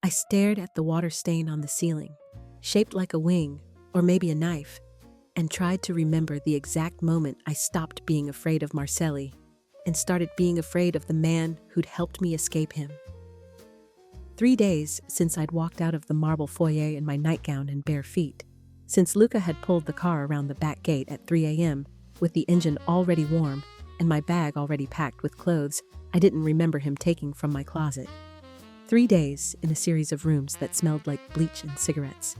I stared at the water stain on the ceiling, shaped like a wing, or maybe a knife, and tried to remember the exact moment I stopped being afraid of Marcelli and started being afraid of the man who'd helped me escape him. 3 days since I'd walked out of the marble foyer in my nightgown and bare feet, since Luca had pulled the car around the back gate at 3 a.m. with the engine already warm and my bag already packed with clothes I didn't remember him taking from my closet. 3 days in a series of rooms that smelled like bleach and cigarettes,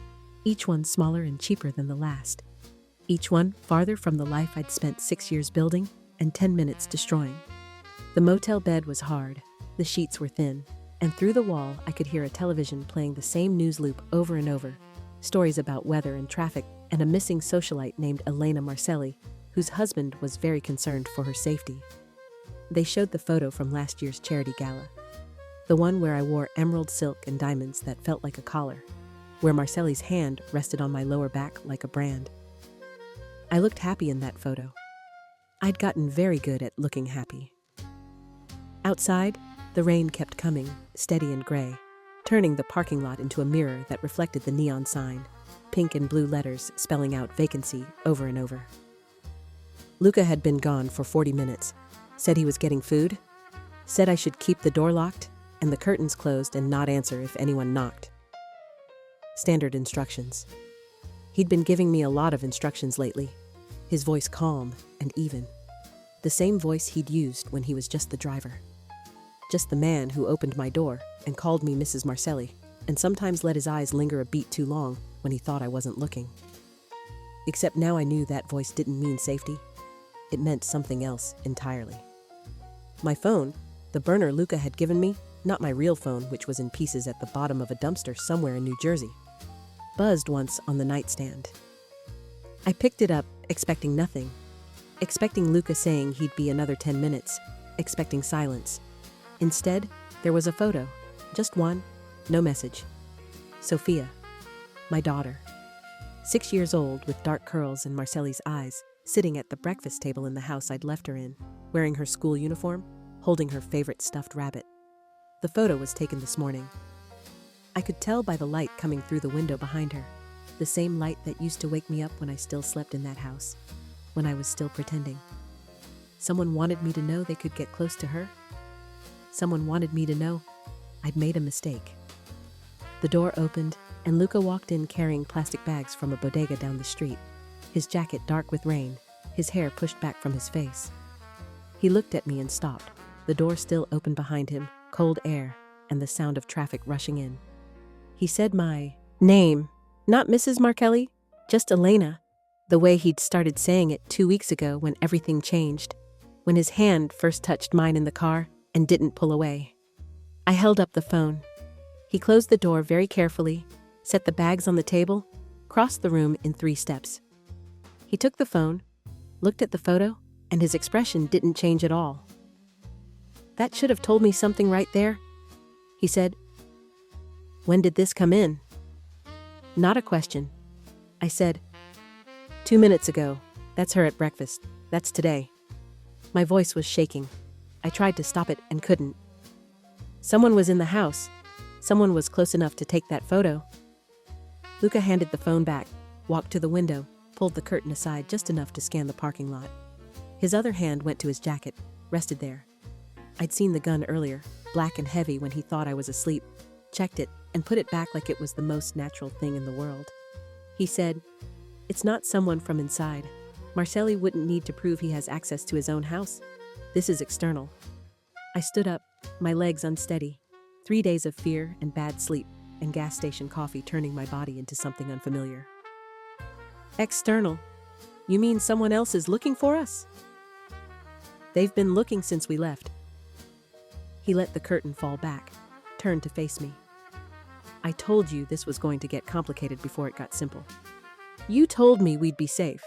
each one smaller and cheaper than the last. Each one farther from the life I'd spent 6 years building and 10 minutes destroying. The motel bed was hard, the sheets were thin, and through the wall I could hear a television playing the same news loop over and over, stories about weather and traffic and a missing socialite named Elena Marcelli, whose husband was very concerned for her safety. They showed the photo from last year's charity gala, the one where I wore emerald silk and diamonds that felt like a collar, where Marcelli's hand rested on my lower back like a brand. I looked happy in that photo. I'd gotten very good at looking happy. Outside, the rain kept coming, steady and gray, turning the parking lot into a mirror that reflected the neon sign, pink and blue letters spelling out vacancy over and over. Luca had been gone for 40 minutes, said he was getting food, said I should keep the door locked and the curtains closed and not answer if anyone knocked. Standard instructions. He'd been giving me a lot of instructions lately, his voice calm and even. The same voice he'd used when he was just the driver. Just the man who opened my door and called me Mrs. Marcelli, and sometimes let his eyes linger a beat too long when he thought I wasn't looking. Except now I knew that voice didn't mean safety. It meant something else entirely. My phone, the burner Luca had given me, not my real phone which was in pieces at the bottom of a dumpster somewhere in New Jersey, buzzed once on the nightstand. I picked it up, expecting nothing, expecting Luca saying he'd be another 10 minutes, expecting silence. Instead, there was a photo, just one, no message. Sophia, my daughter, 6 years old with dark curls and Marcelli's eyes, sitting at the breakfast table in the house I'd left her in, wearing her school uniform, holding her favorite stuffed rabbit. The photo was taken this morning. I could tell by the light coming through the window behind her, the same light that used to wake me up when I still slept in that house, when I was still pretending. Someone wanted me to know they could get close to her. Someone wanted me to know I'd made a mistake. The door opened, and Luca walked in carrying plastic bags from a bodega down the street, his jacket dark with rain, his hair pushed back from his face. He looked at me and stopped, the door still open behind him, cold air, and the sound of traffic rushing in. He said my name, not Mrs. Marcelli, just Elena, the way he'd started saying it 2 weeks ago when everything changed, when his hand first touched mine in the car and didn't pull away. I held up the phone. He closed the door very carefully, set the bags on the table, crossed the room in 3 steps. He took the phone, looked at the photo, and his expression didn't change at all. That should have told me something right there, he said. When did this come in? Not a question. I said, 2 minutes ago. That's her at breakfast. That's today. My voice was shaking. I tried to stop it and couldn't. Someone was in the house. Someone was close enough to take that photo. Luca handed the phone back, walked to the window, pulled the curtain aside just enough to scan the parking lot. His other hand went to his jacket, rested there. I'd seen the gun earlier, black and heavy when he thought I was asleep, checked it, and put it back like it was the most natural thing in the world. He said, "It's not someone from inside. Marcelli wouldn't need to prove he has access to his own house. This is external." I stood up, my legs unsteady, 3 days of fear and bad sleep and gas station coffee turning my body into something unfamiliar. External? You mean someone else is looking for us? They've been looking since we left. He let the curtain fall back, turned to face me. I told you this was going to get complicated before it got simple. You told me we'd be safe.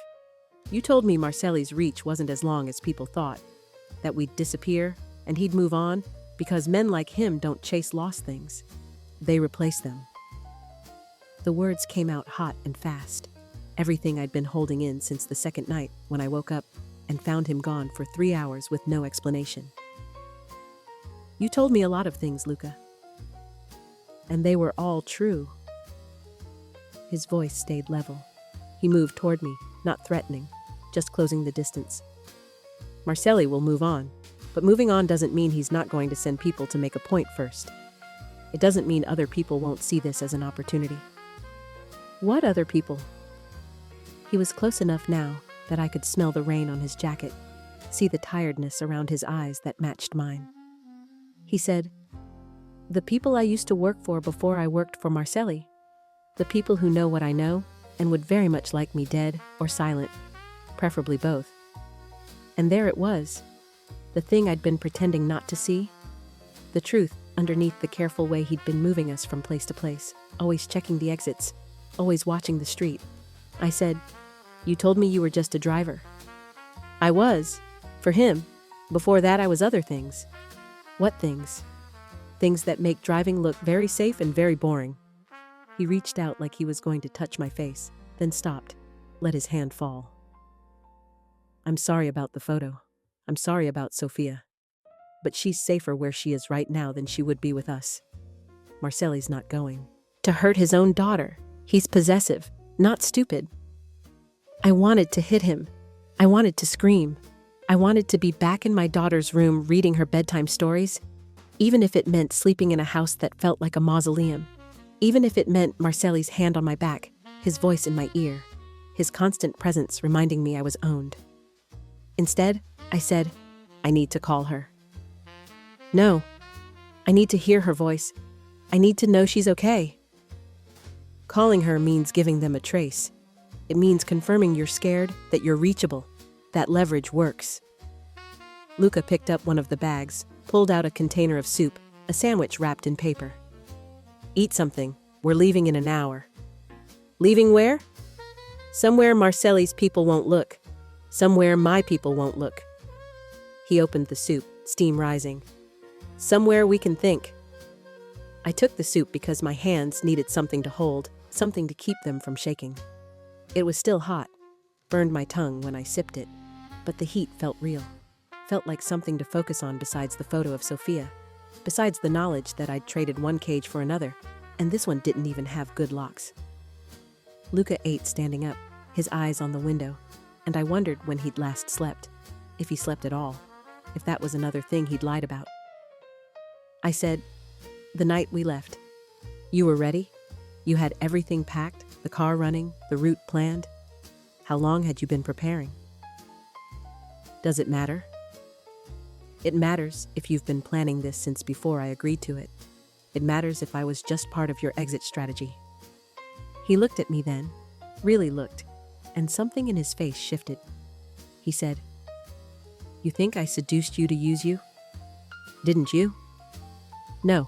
You told me Marcelli's reach wasn't as long as people thought, that we'd disappear and he'd move on because men like him don't chase lost things. They replace them. The words came out hot and fast. Everything I'd been holding in since the second night when I woke up and found him gone for 3 hours with no explanation. You told me a lot of things, Luca. and they were all true. His voice stayed level. He moved toward me, not threatening, just closing the distance. Marcelli will move on, but moving on doesn't mean he's not going to send people to make a point first. It doesn't mean other people won't see this as an opportunity. What other people? He was close enough now that I could smell the rain on his jacket, see the tiredness around his eyes that matched mine. He said, "The people I used to work for before I worked for Marcelli. The people who know what I know and would very much like me dead or silent, preferably both." And there it was, the thing I'd been pretending not to see, the truth underneath the careful way he'd been moving us from place to place, always checking the exits, always watching the street. I said, "You told me you were just a driver." I was, for him. Before that I was other things. What things? Things that make driving look very safe and very boring. He reached out like he was going to touch my face, then stopped, let his hand fall. "I'm sorry about the photo. I'm sorry about Sophia. But she's safer where she is right now than she would be with us. Marcelli's not going to hurt his own daughter. He's possessive, not stupid." I wanted to hit him. I wanted to scream. I wanted to be back in my daughter's room reading her bedtime stories, even if it meant sleeping in a house that felt like a mausoleum. Even if it meant Marcelli's hand on my back, his voice in my ear, his constant presence reminding me I was owned. Instead, I said, "I need to call her. No, I need to hear her voice. I need to know she's okay." Calling her means giving them a trace. It means confirming you're scared, that you're reachable, that leverage works. Luca picked up one of the bags, pulled out a container of soup, a sandwich wrapped in paper. "Eat something. We're leaving in an hour." "Leaving where?" "Somewhere Marcelli's people won't look. Somewhere my people won't look." He opened the soup, steam rising. "Somewhere we can think." I took the soup because my hands needed something to hold, something to keep them from shaking. It was still hot, burned my tongue when I sipped it, but the heat felt real, felt like something to focus on besides the photo of Sophia, besides the knowledge that I'd traded one cage for another, and this one didn't even have good locks. Luca ate standing up, his eyes on the window, and I wondered when he'd last slept, if he slept at all, if that was another thing he'd lied about. I said, "The night we left. You were ready? You had everything packed, the car running, the route planned? How long had you been preparing?" "Does it matter?" "It matters if you've been planning this since before I agreed to it. It matters if I was just part of your exit strategy." He looked at me then, really looked, and something in his face shifted. He said, "You think I seduced you to use you? Didn't you?" "No.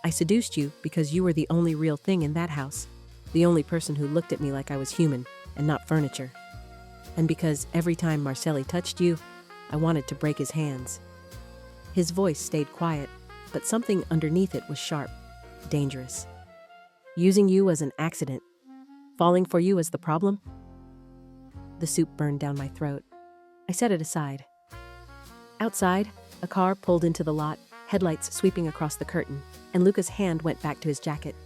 I seduced you because you were the only real thing in that house, the only person who looked at me like I was human and not furniture. And because every time Marcelli touched you, I wanted to break his hands." His voice stayed quiet, but something underneath it was sharp, dangerous. "Using you as an accident. Falling for you as the problem?" The soup burned down my throat. I set it aside. Outside, a car pulled into the lot, headlights sweeping across the curtain, and Luca's hand went back to his jacket,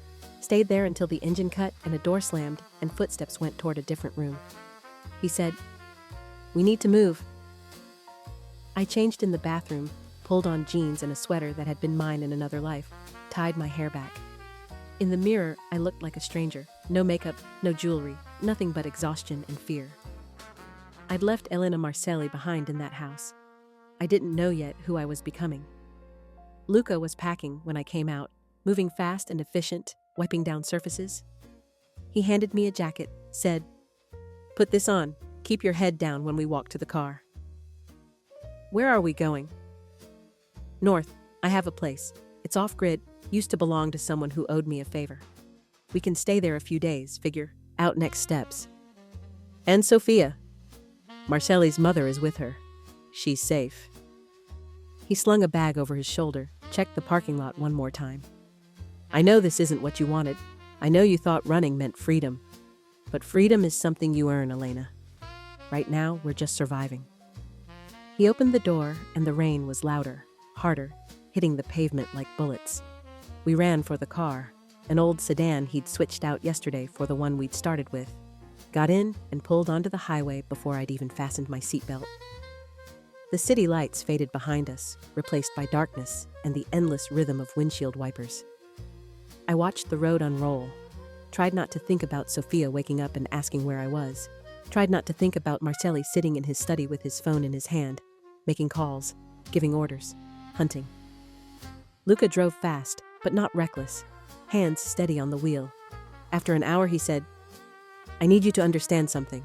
stayed there until the engine cut and a door slammed and footsteps went toward a different room. He said, "We need to move." I changed in the bathroom, pulled on jeans and a sweater that had been mine in another life, tied my hair back. In the mirror, I looked like a stranger. No makeup, no jewelry, nothing but exhaustion and fear. I'd left Elena Marcelli behind in that house. I didn't know yet who I was becoming. Luca was packing when I came out, moving fast and efficient, wiping down surfaces. He handed me a jacket, said, "Put this on. Keep your head down when we walk to the car." "Where are we going?" "North. I have a place. It's off-grid, used to belong to someone who owed me a favor. We can stay there a few days, figure out next steps." "And Sophia?" "Marcelli's mother is with her. She's safe." He slung a bag over his shoulder, checked the parking lot one more time. "I know this isn't what you wanted. I know you thought running meant freedom. But freedom is something you earn, Elena. Right now, we're just surviving." He opened the door, and the rain was louder, harder, hitting the pavement like bullets. We ran for the car. an old sedan he'd switched out yesterday for the one we'd started with. Got in and pulled onto the highway before I'd even fastened my seatbelt. The city lights faded behind us, replaced by darkness and the endless rhythm of windshield wipers. I watched the road unroll, tried not to think about Sophia waking up and asking where I was, tried not to think about Marcelli sitting in his study with his phone in his hand, making calls, giving orders, hunting. Luca drove fast, but not reckless, hands steady on the wheel. After an hour, he said, "I need you to understand something.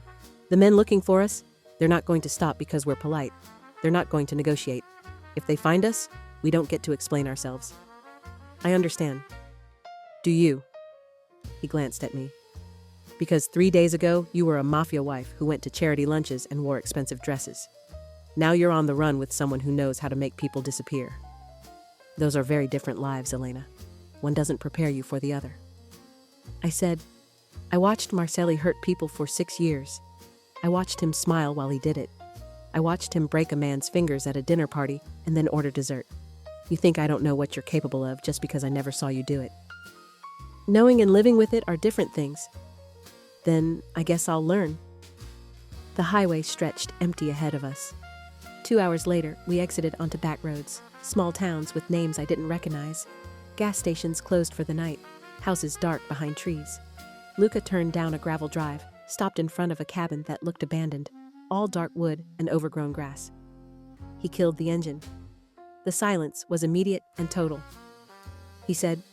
The men looking for us, they're not going to stop because we're polite. They're not going to negotiate. If they find us, we don't get to explain ourselves." "I understand. Do you?" He glanced at me. "Because 3 days ago, you were a mafia wife who went to charity lunches and wore expensive dresses. Now you're on the run with someone who knows how to make people disappear. Those are very different lives, Elena. One doesn't prepare you for the other." I said, "I watched Marcelli hurt people for 6 years. I watched him smile while he did it. I watched him break a man's fingers at a dinner party and then order dessert. You think I don't know what you're capable of just because I never saw you do it? Knowing and living with it are different things. Then I guess I'll learn." The highway stretched empty ahead of us. 2 hours later, we exited onto back roads, small towns with names I didn't recognize, gas stations closed for the night, houses dark behind trees. Luca turned down a gravel drive, stopped in front of a cabin that looked abandoned, all dark wood and overgrown grass. He killed the engine. The silence was immediate and total. He said,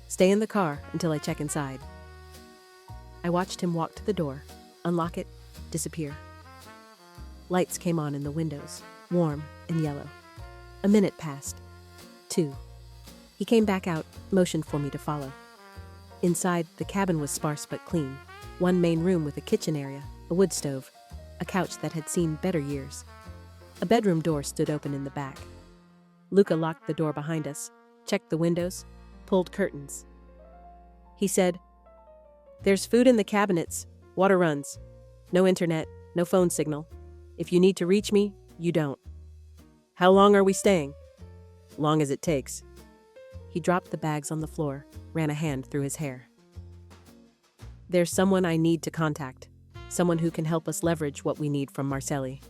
"Stay in the car until I check inside." I watched him walk to the door, unlock it, disappear. Lights came on in the windows, warm and yellow. A minute passed. 2. He came back out, motioned for me to follow. Inside, the cabin was sparse but clean. One main room with a kitchen area, a wood stove, a couch that had seen better years. A bedroom door stood open in the back. Luca locked the door behind us, checked the windows, pulled curtains. He said, "There's food in the cabinets, water runs. No internet, no phone signal. If you need to reach me, you don't. How long are we staying?" "Long as it takes." He dropped the bags on the floor, ran a hand through his hair. "There's someone I need to contact, someone who can help us leverage what we need from Marcelli.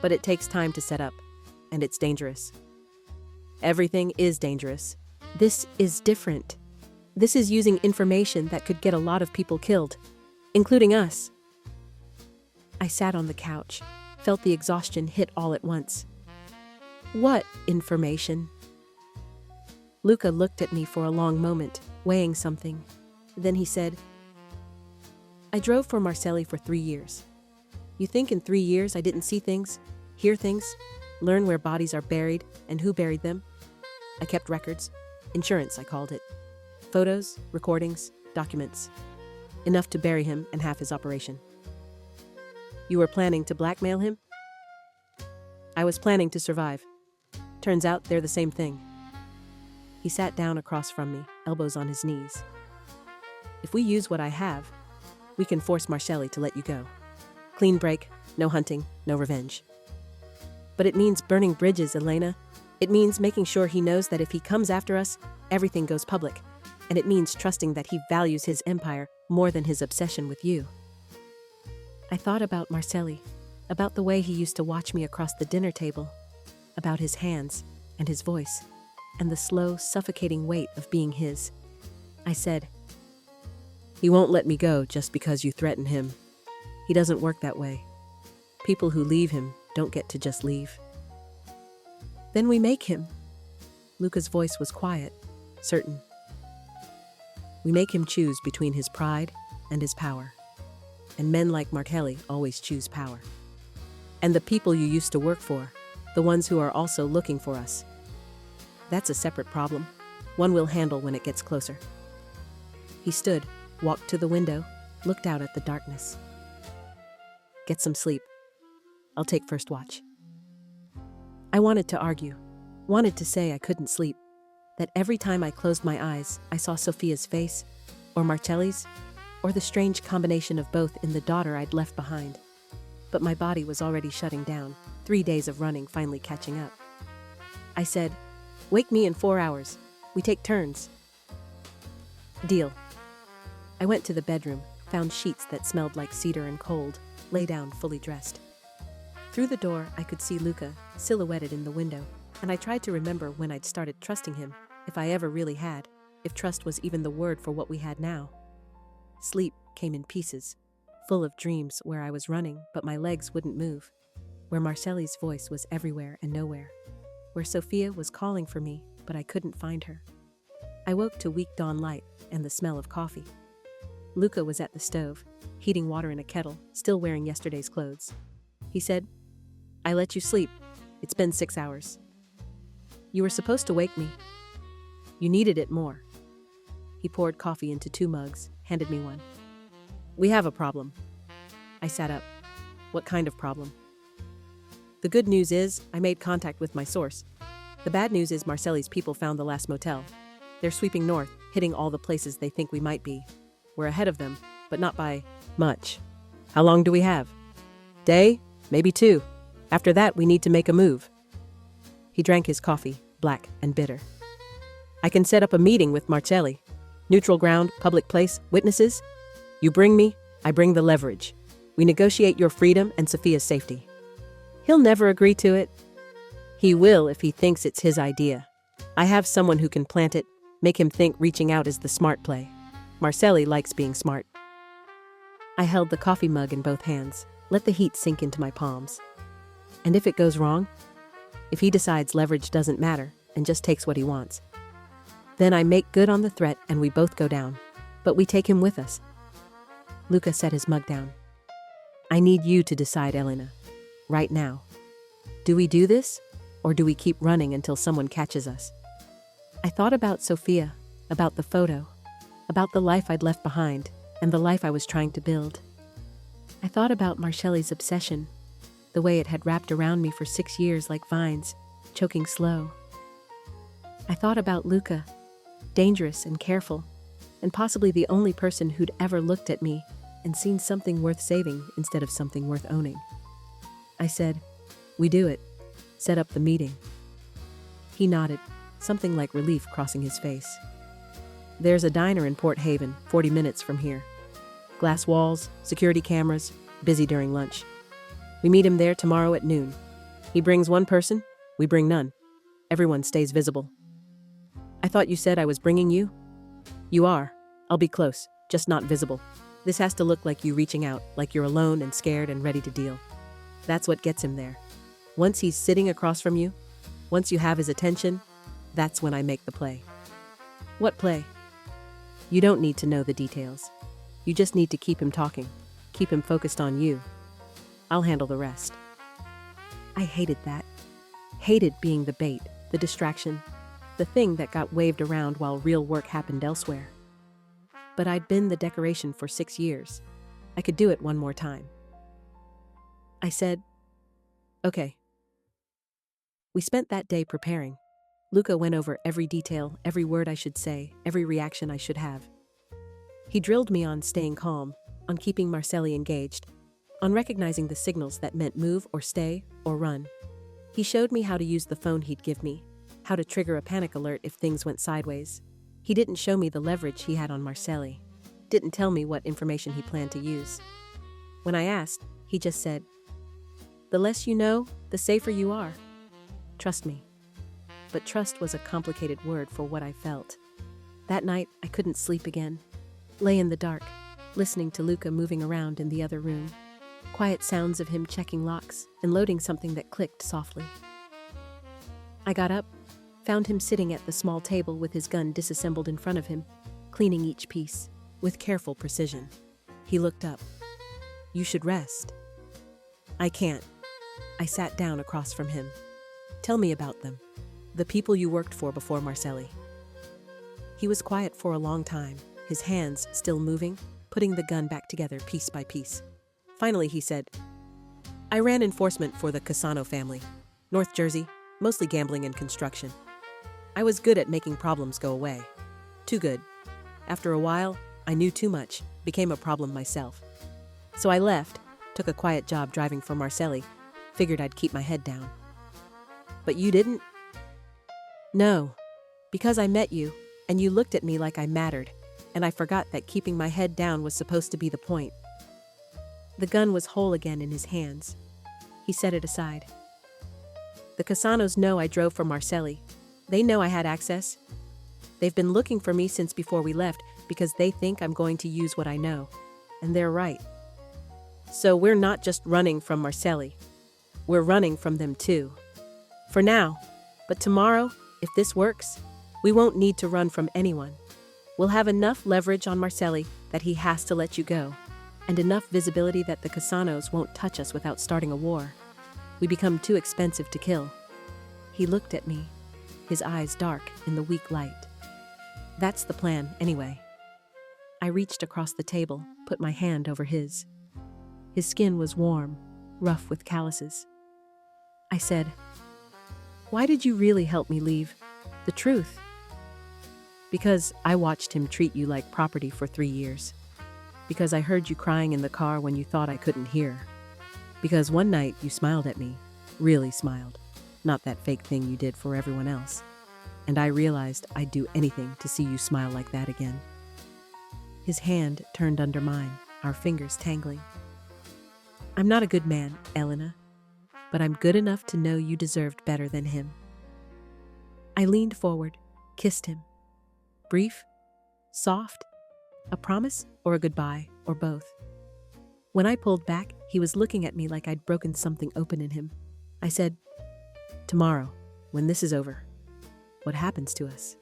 But it takes time to set up, and it's dangerous." "Everything is dangerous. This is different. This is using information that could get a lot of people killed, including us." I sat on the couch, felt the exhaustion hit all at once. "What information?" Luca looked at me for a long moment, weighing something. Then he said, "I drove for Marcelli for 3 years. You think in 3 years I didn't see things, hear things, learn where bodies are buried and who buried them? I kept records. Insurance, I called it. Photos, recordings, documents. Enough to bury him and half his operation." "You were planning to blackmail him?" "I was planning to survive. Turns out they're the same thing." He sat down across from me, elbows on his knees. "If we use what I have, we can force Marcelli to let you go. Clean break, no hunting, no revenge. But it means burning bridges, Elena. It means making sure he knows that if he comes after us, everything goes public. And it means trusting that he values his empire more than his obsession with you." I thought about Marcelli, about the way he used to watch me across the dinner table, about his hands and his voice, and the slow, suffocating weight of being his. I said, "He won't let me go just because you threaten him. He doesn't work that way. People who leave him don't get to just leave." "Then we make him." Luca's voice was quiet, certain. "We make him choose between his pride and his power. And men like Marcelli always choose power. And the people you used to work for, the ones who are also looking for us. That's a separate problem, one we'll handle when it gets closer." He stood, walked to the window, looked out at the darkness. "Get some sleep. I'll take first watch." I wanted to argue, wanted to say I couldn't sleep, that every time I closed my eyes, I saw Sophia's face, or Marcelli's, or the strange combination of both in the daughter I'd left behind. But my body was already shutting down, 3 days of running finally catching up. I said, "Wake me in 4 hours. We take turns." Deal. I went to the bedroom, found sheets that smelled like cedar and cold, lay down fully dressed. Through the door, I could see Luca, silhouetted in the window, and I tried to remember when I'd started trusting him, if I ever really had, if trust was even the word for what we had now. Sleep came in pieces, full of dreams where I was running, but my legs wouldn't move, where Marcelli's voice was everywhere and nowhere, where Sophia was calling for me, but I couldn't find her. I woke to weak dawn light and the smell of coffee. Luca was at the stove, heating water in a kettle, still wearing yesterday's clothes. He said, "I let you sleep. It's been 6 hours. You were supposed to wake me. You needed it more." He poured coffee into 2 mugs, handed me one. "We have a problem." I sat up. "What kind of problem?" "The good news is I made contact with my source. The bad news is Marcelli's people found the last motel. They're sweeping north, hitting all the places they think we might be. We're ahead of them, but not by much. How long do we have? Day? Maybe 2. After that, we need to make a move." He drank his coffee, black and bitter. "I can set up a meeting with Marcelli. Neutral ground, public place, witnesses. You bring me, I bring the leverage. We negotiate your freedom and Sophia's safety." "He'll never agree to it." "He will if he thinks it's his idea. I have someone who can plant it, make him think reaching out is the smart play. Marcelli likes being smart." I held the coffee mug in both hands, let the heat sink into my palms. And if it goes wrong? If he decides leverage doesn't matter and just takes what he wants? Then I make good on the threat and we both go down. But we take him with us. Luca set his mug down. "I need you to decide, Elena. Right now. Do we do this? Or do we keep running until someone catches us?" I thought about Sophia, about the photo, about the life I'd left behind, and the life I was trying to build. I thought about Marcelli's obsession, the way it had wrapped around me for 6 years like vines, choking slow. I thought about Luca, dangerous and careful, and possibly the only person who'd ever looked at me and seen something worth saving instead of something worth owning. I said, "We do it. Set up the meeting." He nodded, something like relief crossing his face. "There's a diner in Port Haven, 40 minutes from here. Glass walls, security cameras, busy during lunch. We meet him there tomorrow at noon. He brings one person, we bring none. Everyone stays visible." "I thought you said I was bringing you?" "You are. I'll be close, just not visible. This has to look like you reaching out, like you're alone and scared and ready to deal. That's what gets him there. Once he's sitting across from you, once you have his attention, that's when I make the play." "What play?" "You don't need to know the details. You just need to keep him talking, keep him focused on you. I'll handle the rest." I hated that. Hated being the bait, the distraction, the thing that got waved around while real work happened elsewhere. But I'd been the decoration for 6 years. I could do it one more time. I said, "Okay." We spent that day preparing. Luca went over every detail, every word I should say, every reaction I should have. He drilled me on staying calm, on keeping Marcelli engaged, on recognizing the signals that meant move or stay or run. He showed me how to use the phone he'd give me, how to trigger a panic alert if things went sideways. He didn't show me the leverage he had on Marcelli, didn't tell me what information he planned to use. When I asked, he just said, "The less you know, the safer you are. Trust me." But trust was a complicated word for what I felt. That night, I couldn't sleep again. Lay in the dark, listening to Luca moving around in the other room. Quiet sounds of him checking locks and loading something that clicked softly. I got up, found him sitting at the small table with his gun disassembled in front of him, cleaning each piece, with careful precision. He looked up. "You should rest." "I can't." I sat down across from him. "Tell me about them. The people you worked for before Marcelli." He was quiet for a long time, his hands still moving, putting the gun back together piece by piece. Finally, he said, "I ran enforcement for the Cassano family, North Jersey, mostly gambling and construction. I was good at making problems go away. Too good. After a while, I knew too much, became a problem myself. So I left, took a quiet job driving for Marcelli, figured I'd keep my head down." "But you didn't?" "No, because I met you, and you looked at me like I mattered, and I forgot that keeping my head down was supposed to be the point. The gun was whole again in his hands. He set it aside. The Casanos know I drove for Marcelli. They know I had access. They've been looking for me since before we left because they think I'm going to use what I know. And they're right. So we're not just running from Marcelli. We're running from them too. For now. But tomorrow, if this works, we won't need to run from anyone. We'll have enough leverage on Marcelli that he has to let you go, and enough visibility that the Casanos won't touch us without starting a war. We become too expensive to kill. He looked at me, his eyes dark in the weak light. That's the plan, anyway. I reached across the table, put my hand over his. His skin was warm, rough with calluses. I said, "Why did you really help me leave? The truth." "Because I watched him treat you like property for 3 years. Because I heard you crying in the car when you thought I couldn't hear. Because one night you smiled at me, really smiled, not that fake thing you did for everyone else. And I realized I'd do anything to see you smile like that again." His hand turned under mine, our fingers tangling. "I'm not a good man, Elena, but I'm good enough to know you deserved better than him." I leaned forward, kissed him. Brief, soft, a promise or a goodbye, or both. When I pulled back, he was looking at me like I'd broken something open in him. I said, "Tomorrow, when this is over, what happens to us?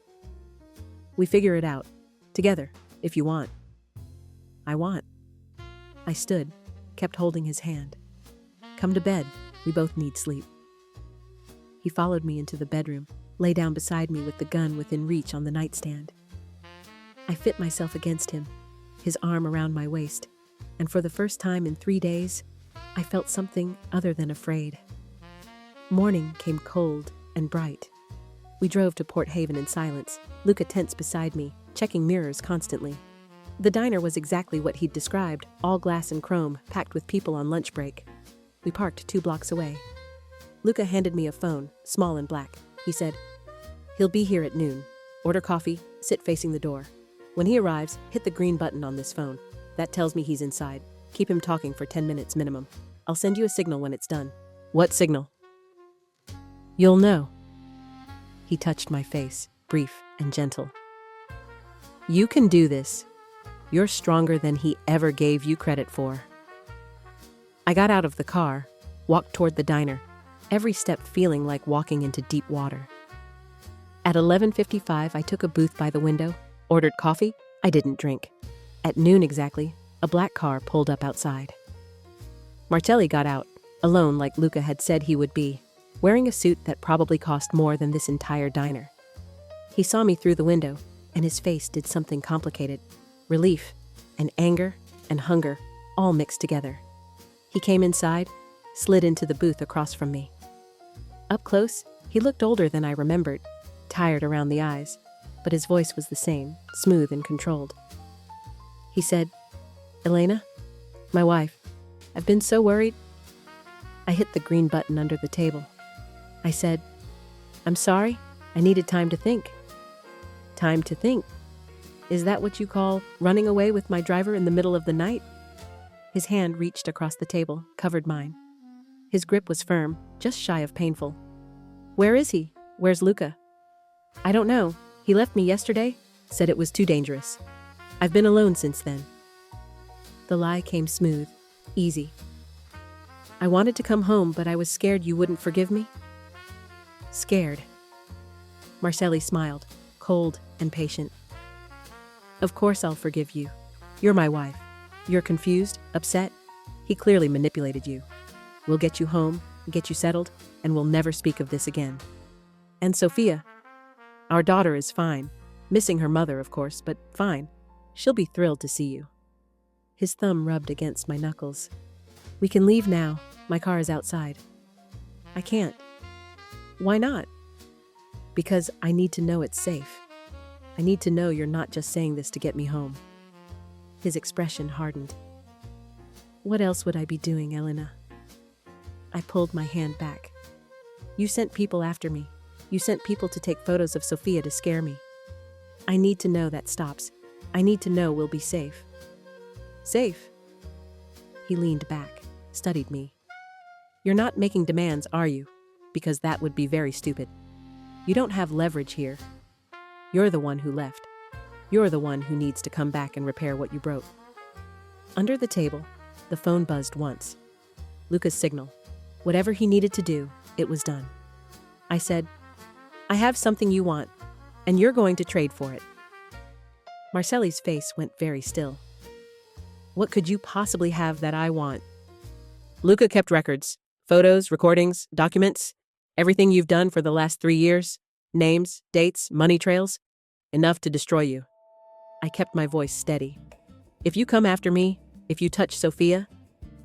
We figure it out, together, if you want." "I want." I stood, kept holding his hand. "Come to bed, we both need sleep." He followed me into the bedroom, lay down beside me with the gun within reach on the nightstand. I fit myself against him, his arm around my waist, and for the first time in 3 days, I felt something other than afraid. Morning came cold and bright. We drove to Port Haven in silence, Luca tense beside me, checking mirrors constantly. The diner was exactly what he'd described, all glass and chrome, packed with people on lunch break. We parked 2 blocks away. Luca handed me a phone, small and black. He said, "He'll be here at noon. Order coffee, sit facing the door. When he arrives, hit the green button on this phone. That tells me he's inside. Keep him talking for 10 minutes minimum. I'll send you a signal when it's done." "What signal?" "You'll know." He touched my face, brief and gentle. "You can do this. You're stronger than he ever gave you credit for." I got out of the car, walked toward the diner, every step feeling like walking into deep water. At 11:55, I took a booth by the window, ordered coffee. I didn't drink. At noon exactly, a black car pulled up outside. Marcelli got out, alone like Luca had said he would be, wearing a suit that probably cost more than this entire diner. He saw me through the window, and his face did something complicated. Relief, and anger, and hunger, all mixed together. He came inside, slid into the booth across from me. Up close, he looked older than I remembered, tired around the eyes, but his voice was the same, smooth and controlled. He said, "Elena, my wife, I've been so worried." I hit the green button under the table. I said, "I'm sorry, I needed time to think." "Time to think? Is that what you call running away with my driver in the middle of the night?" His hand reached across the table, covered mine. His grip was firm, just shy of painful. "Where is he? Where's Luca?" "I don't know. He left me yesterday, said it was too dangerous. I've been alone since then." The lie came smooth, easy. "I wanted to come home, but I was scared you wouldn't forgive me." "Scared?" Marcelli smiled, cold and patient. "Of course I'll forgive you. You're my wife. You're confused, upset. He clearly manipulated you. We'll get you home, get you settled, and we'll never speak of this again. And Sophia, our daughter is fine. Missing her mother, of course, but fine. She'll be thrilled to see you." His thumb rubbed against my knuckles. "We can leave now. My car is outside." "I can't." "Why not?" "Because I need to know it's safe. I need to know you're not just saying this to get me home." His expression hardened. "What else would I be doing, Elena?" I pulled my hand back. "You sent people after me. You sent people to take photos of Sophia to scare me. I need to know that stops. I need to know we'll be safe. Safe? He leaned back, studied me. You're not making demands, are you? Because that would be very stupid. You don't have leverage here. You're the one who left. You're the one who needs to come back and repair what you broke. Under the table, the phone buzzed once. Luca's signal. Whatever he needed to do, it was done. I said, I have something you want, and you're going to trade for it. Marcelli's face went very still. What could you possibly have that I want? Luca kept records, photos, recordings, documents, everything you've done for the last 3 years, names, dates, money trails, enough to destroy you. I kept my voice steady. If you come after me, if you touch Sophia,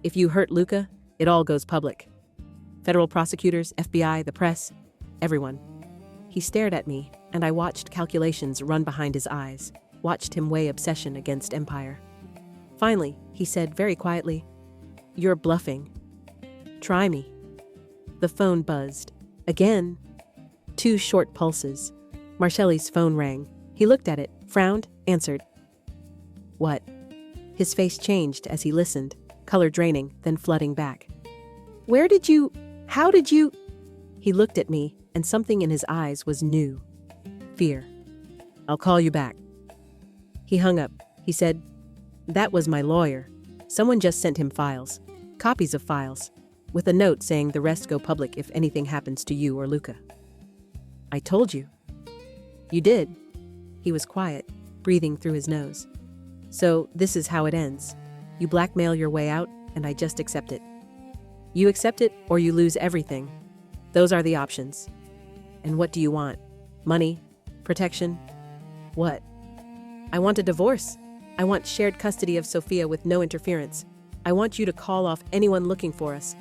if you hurt Luca, it all goes public. Federal prosecutors, FBI, the press, everyone. He stared at me, and I watched calculations run behind his eyes, watched him weigh obsession against empire. Finally, he said very quietly, You're bluffing. Try me. The phone buzzed. Again. 2 short pulses. Marcelli's phone rang. He looked at it, frowned, answered. What? His face changed as he listened, color draining, then flooding back. How did you? He looked at me, and something in his eyes was new. Fear. I'll call you back. He hung up. He said, That was my lawyer. Someone just sent him files. Copies of files. With a note saying the rest go public if anything happens to you or Luca. I told you. You did. He was quiet, breathing through his nose. So, this is how it ends. You blackmail your way out, and I just accept it. You accept it, or you lose everything. Those are the options. And what do you want? Money? Protection? What? I want a divorce. I want shared custody of Sophia with no interference. I want you to call off anyone looking for us.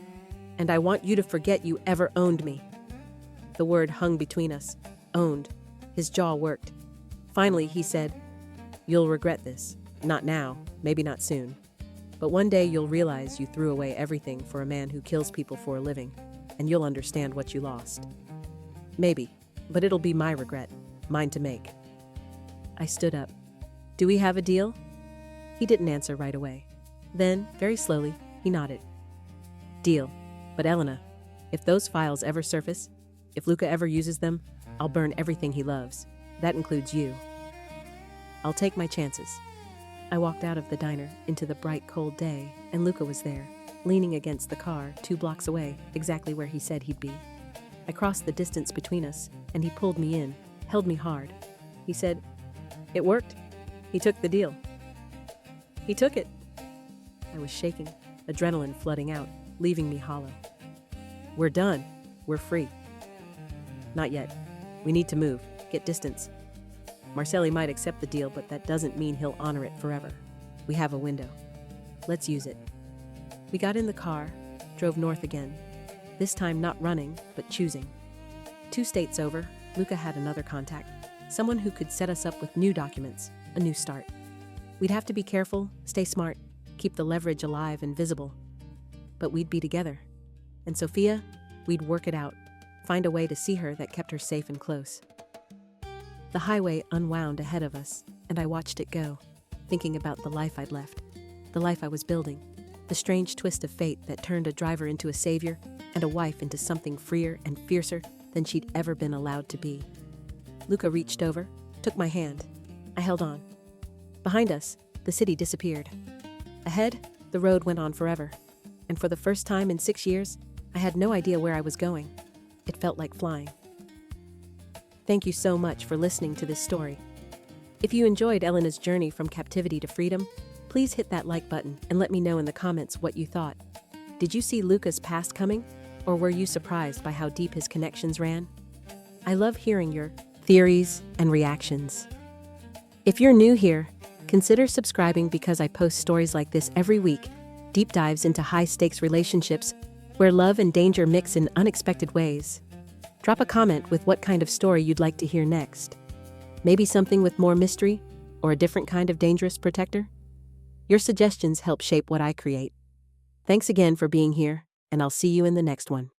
And I want you to forget you ever owned me. The word hung between us. Owned. His jaw worked. Finally, he said, You'll regret this. Not now, maybe not soon. But one day you'll realize you threw away everything for a man who kills people for a living, and you'll understand what you lost. Maybe, but it'll be my regret, mine to make. I stood up. Do we have a deal? He didn't answer right away. Then, very slowly, he nodded. Deal. But Elena, if those files ever surface, if Luca ever uses them, I'll burn everything he loves. That includes you. I'll take my chances. I walked out of the diner into the bright, cold day, and Luca was there, leaning against the car 2 blocks away, exactly where he said he'd be. I crossed the distance between us, and he pulled me in, held me hard. He said, It worked. He took the deal. He took it. I was shaking, adrenaline flooding out, leaving me hollow. We're done. We're free. Not yet. We need to move, get distance. Marcelli might accept the deal, but that doesn't mean he'll honor it forever. We have a window. Let's use it. We got in the car, drove north again. This time not running, but choosing. 2 states over, Luca had another contact. Someone who could set us up with new documents, a new start. We'd have to be careful, stay smart, keep the leverage alive and visible. But we'd be together. And Sophia, we'd work it out, find a way to see her that kept her safe and close. The highway unwound ahead of us, and I watched it go, thinking about the life I'd left, the life I was building, the strange twist of fate that turned a driver into a savior and a wife into something freer and fiercer than she'd ever been allowed to be. Luca reached over, took my hand. I held on. Behind us, the city disappeared. Ahead, the road went on forever, and for the first time in 6 years, I had no idea where I was going. It felt like flying. Thank you so much for listening to this story. If you enjoyed Elena's journey from captivity to freedom, please hit that like button and let me know in the comments what you thought. Did you see Luca's past coming, or were you surprised by how deep his connections ran? I love hearing your theories and reactions. If you're new here, consider subscribing because I post stories like this every week, deep dives into high-stakes relationships where love and danger mix in unexpected ways. Drop a comment with what kind of story you'd like to hear next. Maybe something with more mystery, or a different kind of dangerous protector? Your suggestions help shape what I create. Thanks again for being here, and I'll see you in the next one.